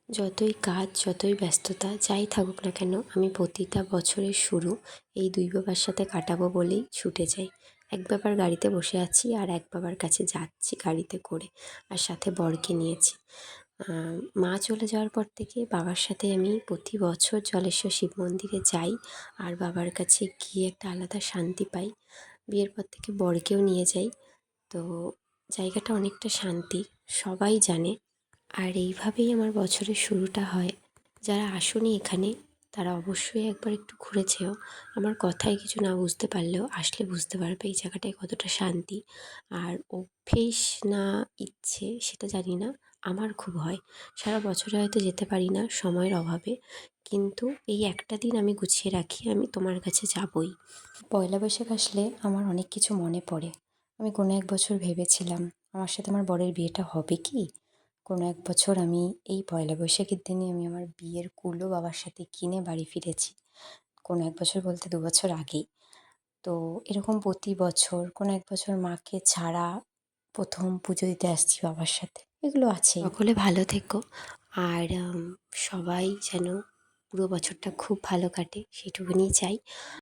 যতই কাজ, যতই ব্যস্ততা যাই থাকুক না কেন, আমি প্রতিটা বছরের শুরু এই দুই বাবার সাথে কাটাবো বলেই ছুটে যাই। এক বাবার গাড়িতে বসে আছি আর এক বাবার কাছে যাচ্ছি গাড়িতে করে, আর সাথে বরকে নিয়েছি। মা চলে যাওয়ার পর থেকে বাবার সাথে আমি প্রতি বছর জলেশ্বর শিব মন্দিরে যাই, আর বাবার কাছে গিয়ে একটা আলাদা শান্তি পাই। বিয়ের পর থেকে বরকেও নিয়ে যাই। তো জায়গাটা অনেকটা শান্তির, সবাই জানে। আর এইভাবেই আমার বছরের শুরুটা হয়। যারা আসোনি এখানে তারা অবশ্যই একবার একটু ঘুরে যেও। আমার কথায় কিছু না বুঝতে পারলেও আসলে বুঝতে পারবে এই জায়গাটায় কতটা শান্তি। আর অভ্যেস না ইচ্ছে সেটা জানি না, আমার খুব হয়। সারা বছরে হয়তো যেতে পারি না সময়ের অভাবে, কিন্তু এই একটা দিন আমি গুছিয়ে রাখি, আমি তোমার কাছে যাবই। পয়লা বৈশাখ আসলে আমার অনেক কিছু মনে পড়ে। আমি কোনো এক বছর ভেবেছিলাম আমার সাথে আমার বরের বিয়েটা হবে কি? কোনো এক বছর আমি এই পয়লা বৈশাখের দিনে আমি আমার বিয়ের কুলো বাবার সাথে কিনে বাড়ি ফিরেছি। কোনো এক বছর বলতে ২ বছর আগেই। তো এরকম প্রতি বছর কোনো এক বছর মাকে ছাড়া ১ম পুজো দিতে আসছি বাবার সাথে। এগুলো আছেই। সকলে ভালো থেকো। আর সবাই যেন পুরো বছরটা খুব ভালো কাটে সেটুকুনি চাই।